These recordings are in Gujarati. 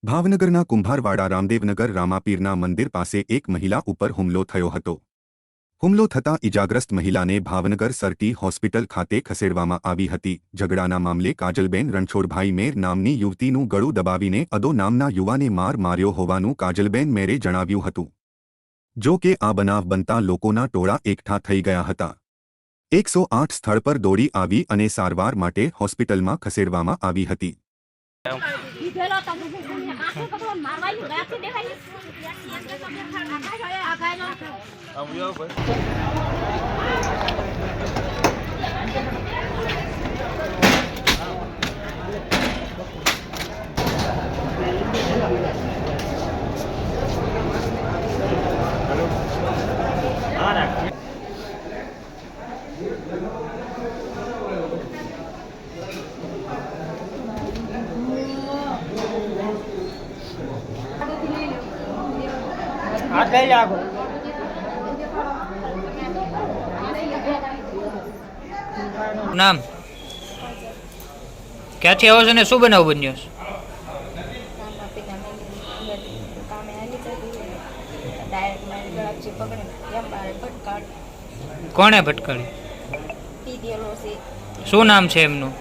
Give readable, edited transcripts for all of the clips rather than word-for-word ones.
ભાવનગરના કુંભારવાડા રામદેવનગર રામાપીરના મંદિર પાસે એક મહિલા ઉપર હુમલો થયો હતો। હુમલો થતાં ઇજાગ્રસ્ત મહિલાને ભાવનગર સરટી હોસ્પિટલ ખાતે ખસેડવામાં આવી હતી। ઝઘડાના મામલે કાજલબેન રણછોડભાઈ મેર નામની યુવતીનું ગળું દબાવીને અદો નામના યુવાને માર માર્યો હોવાનું કાજલબેન મેરે જણાવ્યું હતું। જો કે આ બનાવ બનતા લોકોના ટોળા એકઠા થઈ ગયા હતા। 108 સ્થળ પર દોડી આવી અને સારવાર માટે હોસ્પિટલમાં ખસેડવામાં આવી હતી। નામ ક્યાંથી આવો છો ને શું બનાવ બન્યો છે? કોણે ભટકાડી? શું નામ છે એમનું?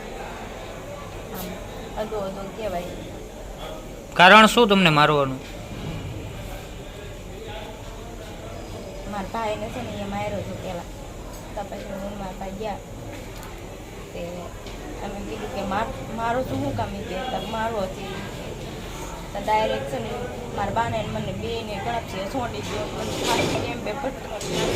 કારણ શું તમને મારવાનું? મારા ભાઈ નથી ને એ માર્યો હતો પેલા, તો પછી હું મારા ભાઈ ગયા તે અમે કીધું કે મારો શું હું કામ કે મારો હતી તો ડાયરેક્ટ છે ને મારા બાને મને બેને ગણપ છે છોડી ગયો મને કેમ બે ભટકાડી